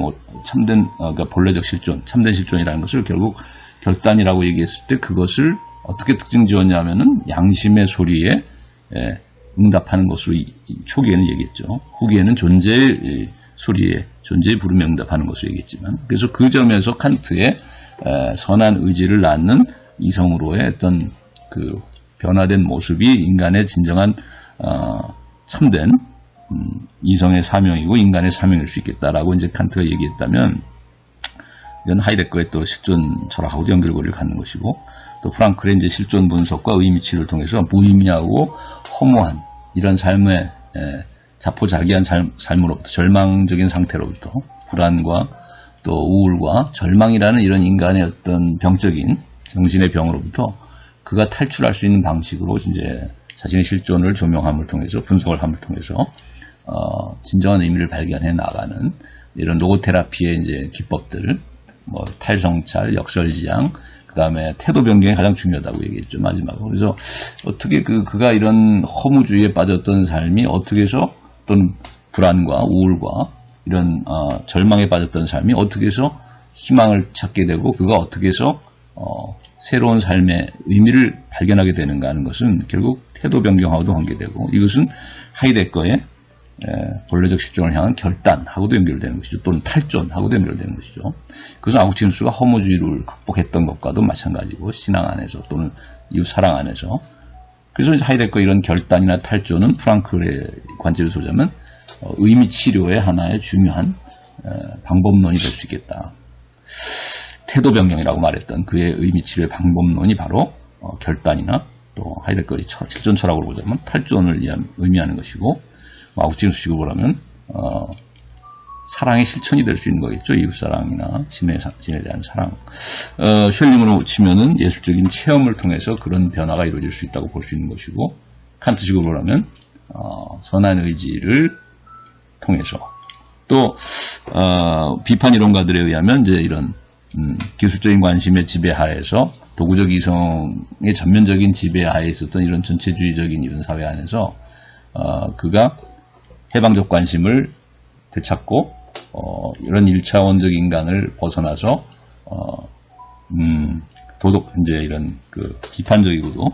참된 그러니까 본래적 실존, 참된 실존이라는 것을 결국 결단이라고 얘기했을 때 그것을 어떻게 특징 지었냐면은 양심의 소리에 응답하는 것으로 초기에는 얘기했죠. 후기에는 존재의 소리의 존재에 불응응답하는 것으로 얘기했지만, 그래서 그 점에서 칸트의 선한 의지를 낳는 이성으로의 어떤 그 변화된 모습이 인간의 진정한 참된 이성의 사명이고 인간의 사명일 수 있겠다라고 이제 칸트가 얘기했다면, 이건 하이데거의 또 실존 철학하고도 연결고리를 갖는 것이고, 또 프랑클의 이제 실존 분석과 의미치를 통해서 무의미하고 허무한 이런 삶의 자포자기한 삶으로부터, 절망적인 상태로부터, 불안과 또 우울과 절망이라는 이런 인간의 어떤 병적인 정신의 병으로부터 그가 탈출할 수 있는 방식으로 이제 자신의 실존을 조명함을 통해서, 분석을 함을 통해서 진정한 의미를 발견해 나가는 이런 로고테라피의 이제 기법들, 뭐 탈성찰, 역설지향, 그 다음에 태도 변경이 가장 중요하다고 얘기했죠, 마지막으로. 그래서 어떻게 그가 이런 허무주의에 빠졌던 삶이 어떻게 해서, 또는 불안과 우울과 이런 절망에 빠졌던 삶이 어떻게 해서 희망을 찾게 되고, 그가 어떻게 해서 새로운 삶의 의미를 발견하게 되는가 하는 것은 결국 태도 변경하고도 관계되고, 이것은 하이데거의 본래적 실존을 향한 결단하고도 연결되는 것이죠. 또는 탈존하고도 연결되는 것이죠. 그것은 아구스티누스가 허무주의를 극복했던 것과도 마찬가지고, 신앙 안에서 또는 이웃 사랑 안에서. 그래서 이제 하이데거 이런 결단이나 탈존은 프랑클의 관점에서 보자면 의미 치료의 하나의 중요한 방법론이 될 수 있겠다. 태도 변경이라고 말했던 그의 의미 치료의 방법론이 바로 결단이나 또 하이데거의 실존 철학으로 보자면 탈존을 의미하는 것이고, 아구스티누스식으로 보라면 사랑의 실천이 될 수 있는 거겠죠. 이웃사랑이나 신에 대한 사랑. 쉘링으로 치면은 예술적인 체험을 통해서 그런 변화가 이루어질 수 있다고 볼 수 있는 것이고, 칸트식으로 보라면 선한 의지를 통해서, 또 비판 이론가들에 의하면 이제 이런 기술적인 관심의 지배하에서, 도구적 이성의 전면적인 지배하에 있었던 이런 전체주의적인 이런 사회 안에서 그가 해방적 관심을 되찾고 이런 1차원적 인간을 벗어나서 이제 이런 그 비판적이고도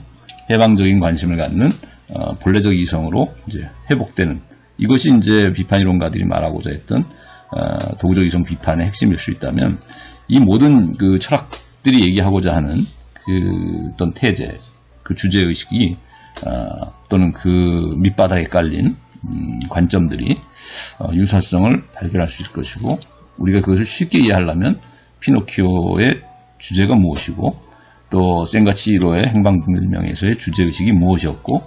해방적인 관심을 갖는 본래적 이성으로 이제 회복되는, 이것이 이제 비판 이론가들이 말하고자 했던 도구적 이성 비판의 핵심일 수 있다면, 이 모든 그 철학들이 얘기하고자 하는 그 어떤 태제, 그 주제 의식이 또는 그 밑바닥에 깔린 관점들이 유사성을 발견할 수 있을 것이고, 우리가 그것을 쉽게 이해하려면 피노키오의 주제가 무엇이고, 또 센가치히로의 행방불명에서의 주제의식이 무엇이었고,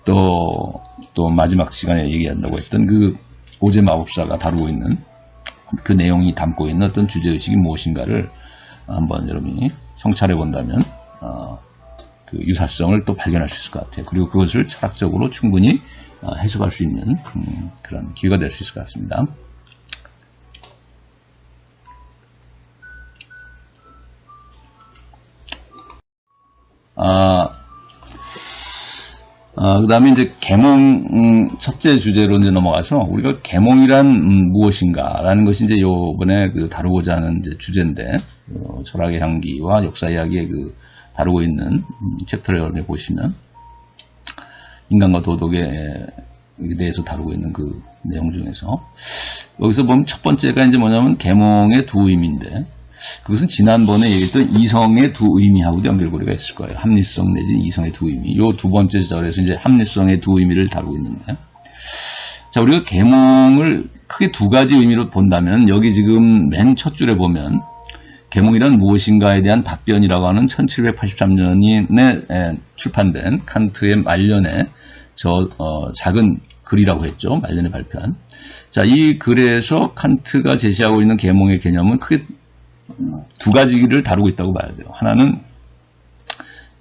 또 마지막 시간에 얘기한다고 했던 그 오제 마법사가 다루고 있는 그 내용이 담고 있는 어떤 주제의식이 무엇인가를 한번 여러분이 성찰해 본다면 그 유사성을 또 발견할 수 있을 것 같아요. 그리고 그것을 철학적으로 충분히 해석할 수 있는 그런 기회가 될 수 있을 것 같습니다. 그 다음에 이제 계몽, 첫째 주제로 이제 넘어가서, 우리가 계몽이란 무엇인가라는 것이 이제 요번에 그 다루고자 하는 이제 주제인데, 철학의 향기와 역사 이야기에 그 다루고 있는 챕터를 보시면, 인간과 도덕에 대해서 다루고 있는 그 내용 중에서, 여기서 보면 첫 번째가 이제 뭐냐면 계몽의 두 의미인데, 그것은 지난번에 얘기했던 이성의 두 의미하고도 연결고리가 있을 거예요. 합리성 내지 이성의 두 의미. 요 두 번째 절에서 이제 합리성의 두 의미를 다루고 있는데, 자, 우리가 계몽을 크게 두 가지 의미로 본다면, 여기 지금 맨 첫 줄에 보면 계몽이란 무엇인가에 대한 답변이라고 하는 1783년에 출판된 칸트의 말년의 작은 글이라고 했죠. 말년에 발표한. 자, 이 글에서 칸트가 제시하고 있는 계몽의 개념은 크게 두 가지를 다루고 있다고 봐야 돼요. 하나는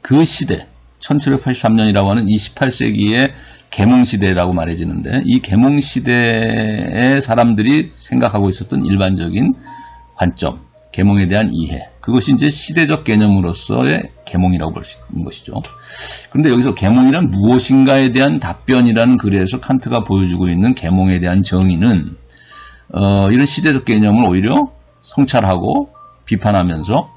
그 시대, 1783년이라고 하는 이 18세기의 계몽시대라고 말해지는데, 이 계몽시대의 사람들이 생각하고 있었던 일반적인 관점, 계몽에 대한 이해, 그것이 이제 시대적 개념으로서의 계몽이라고 볼 수 있는 것이죠. 그런데 여기서 계몽이란 무엇인가에 대한 답변이라는 글에서 칸트가 보여주고 있는 계몽에 대한 정의는 이런 시대적 개념을 오히려 성찰하고 비판하면서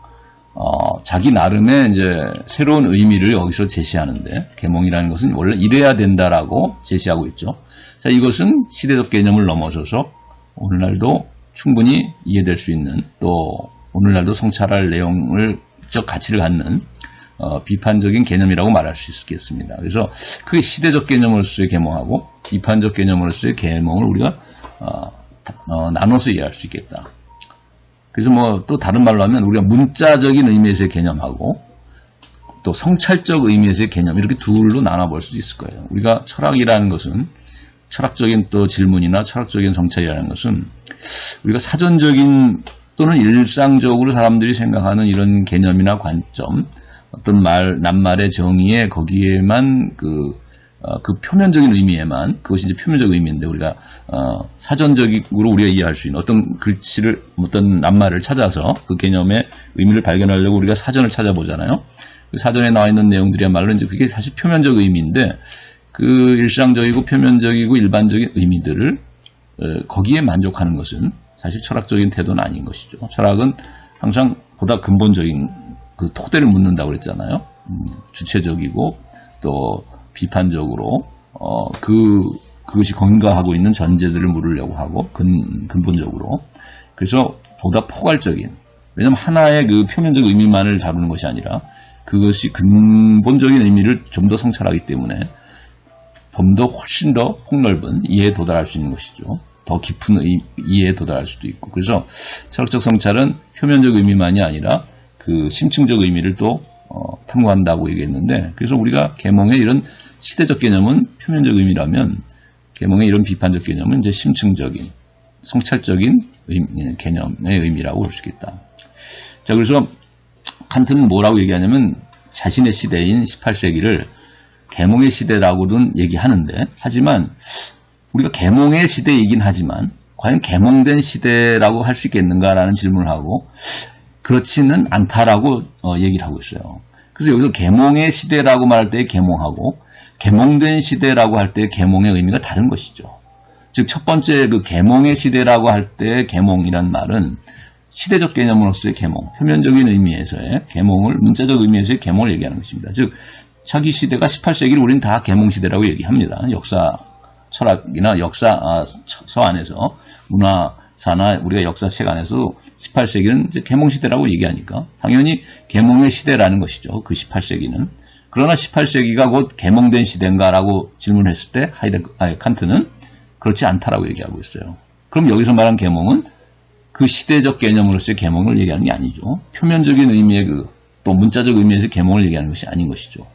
자기 나름의 이제 새로운 의미를 여기서 제시하는데, 계몽이라는 것은 원래 이래야 된다라고 제시하고 있죠. 자, 이것은 시대적 개념을 넘어서서 오늘날도 충분히 이해될 수 있는, 또 오늘날도 성찰할 내용을 적 가치를 갖는 비판적인 개념이라고 말할 수 있겠습니다. 그래서 그게 시대적 개념으로서의 계몽하고 비판적 개념으로서의 계몽을 우리가 나눠서 이해할 수 있겠다. 그래서 뭐 또 다른 말로 하면 우리가 문자적인 의미에서의 개념하고 또 성찰적 의미에서의 개념, 이렇게 둘로 나눠볼 수 있을 거예요. 우리가 철학이라는 것은, 철학적인 또 질문이나 철학적인 성찰이라는 것은 우리가 사전적인 또는 일상적으로 사람들이 생각하는 이런 개념이나 관점, 어떤 낱말의 정의에 거기에만 그 표면적인 의미에만, 그것이 이제 표면적 의미인데, 우리가 사전적으로 우리가 이해할 수 있는 어떤 글씨를, 어떤 낱말을 찾아서 그 개념의 의미를 발견하려고 우리가 사전을 찾아보잖아요. 그 사전에 나와 있는 내용들이야말로 이제 그게 사실 표면적 의미인데, 그 일상적이고 표면적이고 일반적인 의미들을 거기에 만족하는 것은 사실 철학적인 태도는 아닌 것이죠. 철학은 항상 보다 근본적인 그 토대를 묻는다고 그랬잖아요. 주체적이고 또 비판적으로 그것이 근거하고 있는 전제들을 물으려고 하고 근본적으로. 그래서 보다 포괄적인, 왜냐하면 하나의 그 표면적 의미만을 다루는 것이 아니라 그것이 근본적인 의미를 좀 더 성찰하기 때문에 좀 더 훨씬 더 폭넓은 이해에 도달할 수 있는 것이죠. 더 깊은 이해에 도달할 수도 있고. 그래서 철학적 성찰은 표면적 의미만이 아니라 그 심층적 의미를 또 탐구한다고 얘기했는데, 그래서 우리가 계몽의 이런 시대적 개념은 표면적 의미라면 계몽의 이런 비판적 개념은 이제 심층적인 성찰적인 개념의 의미라고 볼 수 있겠다. 자, 그래서 칸트는 뭐라고 얘기하냐면 자신의 시대인 18세기를 계몽의 시대라고는 얘기하는데, 하지만 우리가 계몽의 시대이긴 하지만 과연 계몽된 시대라고 할 수 있겠는가라는 질문을 하고, 그렇지는 않다라고 얘기를 하고 있어요. 그래서 여기서 계몽의 시대라고 말할 때의 계몽하고 계몽된 시대라고 할 때의 계몽의 의미가 다른 것이죠. 즉 첫 번째 그 계몽의 시대라고 할 때의 계몽이란 말은 시대적 개념으로서의 계몽, 표면적인 의미에서의 계몽을, 문자적 의미에서의 계몽을 얘기하는 것입니다. 즉 자기 시대가 18세기를 우리는 다 계몽 시대라고 얘기합니다. 역사 철학이나 역사서 안에서, 문화사나 우리가 역사책 안에서 18세기는 이제 계몽 시대라고 얘기하니까 당연히 계몽의 시대라는 것이죠. 그 18세기는. 그러나 18세기가 곧 계몽된 시대인가라고 질문했을 때 칸트는 그렇지 않다라고 얘기하고 있어요. 그럼 여기서 말한 계몽은 그 시대적 개념으로서의 계몽을 얘기하는 게 아니죠. 표면적인 의미의 또 문자적 의미에서 계몽을 얘기하는 것이 아닌 것이죠.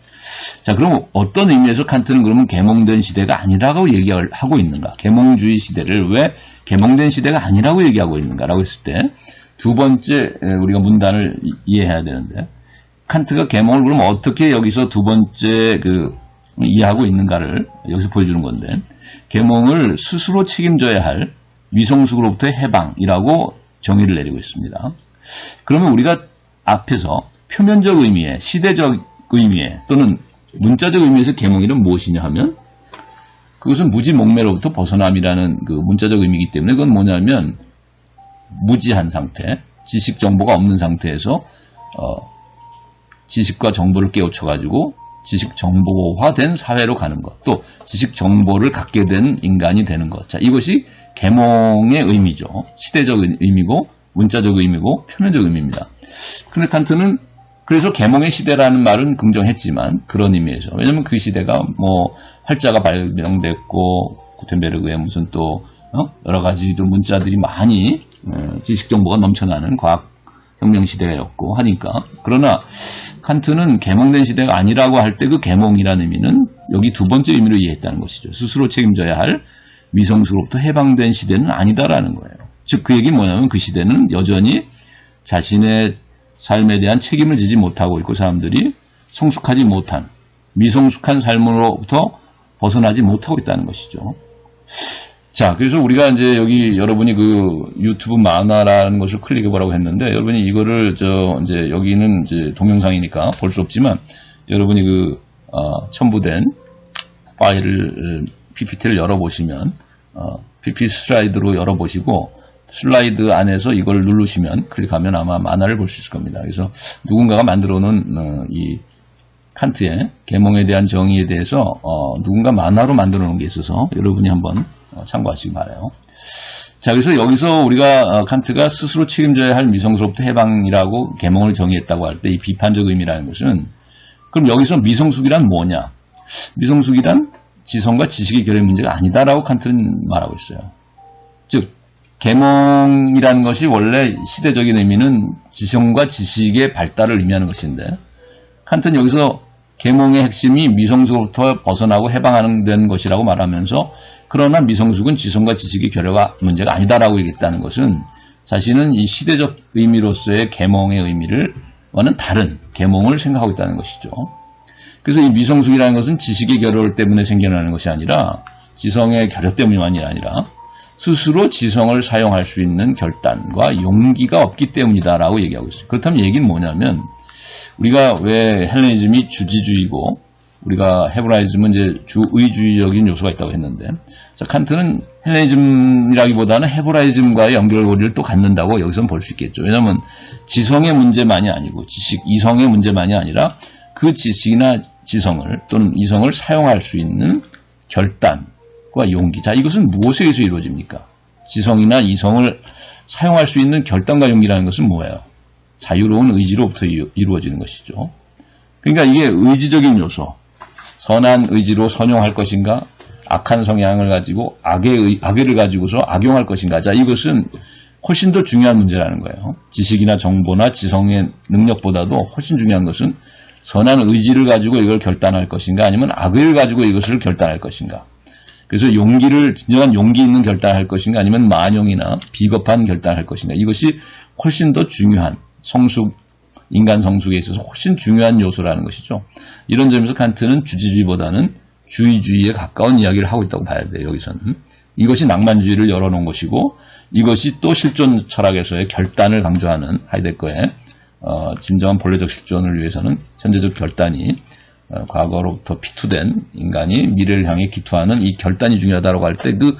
자, 그럼 어떤 의미에서 칸트는 그러면 계몽된 시대가 아니라고 얘기하고 있는가? 계몽주의 시대를 왜 계몽된 시대가 아니라고 얘기하고 있는가라고 했을 때 두 번째 우리가 문단을 이해해야 되는데, 칸트가 계몽을 그럼 어떻게 여기서 두 번째 이해하고 있는가를 여기서 보여주는 건데, 계몽을 스스로 책임져야 할 위성숙으로부터의 해방이라고 정의를 내리고 있습니다. 그러면 우리가 앞에서 표면적 의미의, 시대적 의미의 또는 문자적 의미에서 계몽이란 무엇이냐 하면, 그것은 무지 목매로부터 벗어남이라는 그 문자적 의미이기 때문에, 그건 뭐냐면 무지한 상태, 지식 정보가 없는 상태에서 지식과 정보를 깨우쳐가지고 지식 정보화된 사회로 가는 것, 또 지식 정보를 갖게 된 인간이 되는 것. 자, 이것이 계몽의 의미죠. 시대적 의미고 문자적 의미고 표면적 의미입니다. 근데 칸트는 그래서 계몽의 시대라는 말은 긍정했지만 그런 의미에서, 왜냐면 그 시대가 뭐 활자가 발명됐고 구텐베르그의 무슨 또 여러 가지 문자들이 많이 지식 정보가 넘쳐나는 과학 혁명 시대였고 하니까. 그러나 칸트는 계몽된 시대가 아니라고 할 때 그 계몽이라는 의미는 여기 두 번째 의미로 이해했다는 것이죠. 스스로 책임져야 할 위성수로부터 해방된 시대는 아니다라는 거예요. 즉 그 얘기는 뭐냐면 그 시대는 여전히 자신의 삶에 대한 책임을 지지 못하고 있고, 사람들이 성숙하지 못한 미성숙한 삶으로부터 벗어나지 못하고 있다는 것이죠. 자, 그래서 우리가 이제 여기 여러분이 그 유튜브 만화라는 것을 클릭해 보라고 했는데, 여러분이 이거를 이제 여기는 이제 동영상이니까 볼 수 없지만, 여러분이 첨부된 파일을 PPT를 열어보시면 PPT 슬라이드로 열어보시고 슬라이드 안에서 이걸 누르시면, 클릭하면 아마 만화를 볼 수 있을 겁니다. 그래서 누군가가 만들어 놓은 이 칸트의 계몽에 대한 정의에 대해서 누군가 만화로 만들어 놓은 게 있어서 여러분이 한번 참고하시기 바라요. 자, 그래서 여기서 우리가 칸트가 스스로 책임져야 할 미성수로부터 해방이라고 계몽을 정의했다고 할 때 이 비판적 의미라는 것은 그럼 여기서 미성숙이란 뭐냐? 미성숙이란 지성과 지식의 결의 문제가 아니다라고 칸트는 말하고 있어요. 즉 계몽이라는 것이 원래 시대적인 의미는 지성과 지식의 발달을 의미하는 것인데 칸트는 여기서 계몽의 핵심이 미성숙으로부터 벗어나고 해방하는 것이라고 말하면서 그러나 미성숙은 지성과 지식의 결여가 문제가 아니다라고 얘기했다는 것은 자신은 이 시대적 의미로서의 계몽의 의미를와는 다른 계몽을 생각하고 있다는 것이죠. 그래서 이 미성숙이라는 것은 지식의 결여 때문에 생겨나는 것이 아니라 지성의 결여 때문이 아니라 스스로 지성을 사용할 수 있는 결단과 용기가 없기 때문이다라고 얘기하고 있어요. 그렇다면 얘기는 뭐냐면 우리가 왜 헬레니즘이 주지주의고 우리가 헤브라이즘은 이제 주의주의적인 요소가 있다고 했는데 자, 칸트는 헬레니즘이라기보다는 헤브라이즘과의 연결고리를 또 갖는다고 여기서는 볼 수 있겠죠. 왜냐하면 지성의 문제만이 아니고 지식, 이성의 문제만이 아니라 그 지식이나 지성을 또는 이성을 사용할 수 있는 결단과 용기. 자, 이것은 무엇에 의해서 이루어집니까? 지성이나 이성을 사용할 수 있는 결단과 용기라는 것은 뭐예요? 자유로운 의지로부터 이루어지는 것이죠. 그러니까 이게 의지적인 요소, 선한 의지로 선용할 것인가, 악한 성향을 가지고 악의를 가지고서 악용할 것인가. 자, 이것은 훨씬 더 중요한 문제라는 거예요. 지식이나 정보나 지성의 능력보다도 훨씬 중요한 것은 선한 의지를 가지고 이걸 결단할 것인가 아니면 악의를 가지고 이것을 결단할 것인가. 그래서 진정한 용기 있는 결단할 것인가 아니면 만용이나 비겁한 결단할 것인가. 이것이 훨씬 더 중요한 인간 성숙에 있어서 훨씬 중요한 요소라는 것이죠. 이런 점에서 칸트는 주지주의보다는 주의주의에 가까운 이야기를 하고 있다고 봐야 돼요. 여기서는. 이것이 낭만주의를 열어놓은 것이고 이것이 또 실존 철학에서의 결단을 강조하는 하이데거의 진정한 본래적 실존을 위해서는 현재적 결단이 과거로부터 피투된 인간이 미래를 향해 기투하는 이 결단이 중요하다고 할 때 그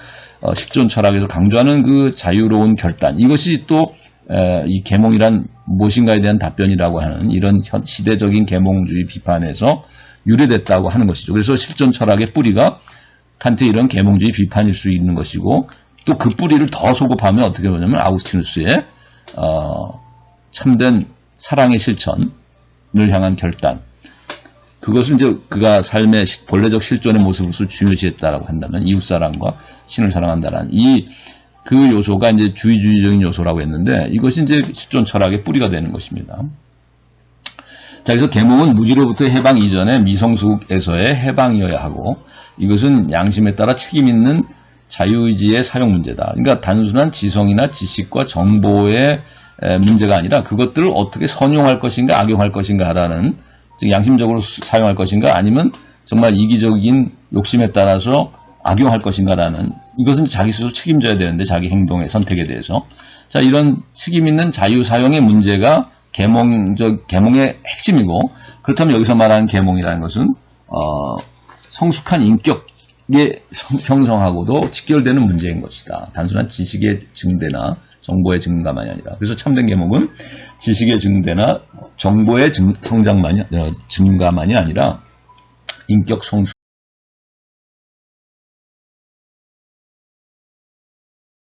실존 철학에서 강조하는 그 자유로운 결단 이것이 또 이 계몽이란 무엇인가에 대한 답변이라고 하는 이런 시대적인 계몽주의 비판에서 유래됐다고 하는 것이죠. 그래서 실존 철학의 뿌리가 칸트의 이런 계몽주의 비판일 수 있는 것이고 또 그 뿌리를 더 소급하면 어떻게 보냐면 아우구스티누스의 참된 사랑의 실천을 향한 결단 그것을 이제 그가 삶의 본래적 실존의 모습으로 중요시했다라고 한다면 이웃사랑과 신을 사랑한다라는 그 요소가 이제 주의주의적인 요소라고 했는데 이것이 이제 실존 철학의 뿌리가 되는 것입니다. 자, 그래서 계몽은 무지로부터 해방 이전에 미성숙에서의 해방이어야 하고 이것은 양심에 따라 책임 있는 자유의지의 사용 문제다. 그러니까 단순한 지성이나 지식과 정보의 문제가 아니라 그것들을 어떻게 선용할 것인가 악용할 것인가 하라는 즉 양심적으로 사용할 것인가 아니면 정말 이기적인 욕심에 따라서 악용할 것인가라는 이것은 자기 스스로 책임져야 되는데 자기 행동의 선택에 대해서 자 이런 책임 있는 자유 사용의 문제가 계몽의 핵심이고 그렇다면 여기서 말하는 계몽이라는 것은 성숙한 인격의 형성하고도 직결되는 문제인 것이다. 단순한 지식의 증대나 정보의 증가만이 아니라 그래서 참된 계몽은 지식의 증대나 정보의 증가만이 아니라 인격 성숙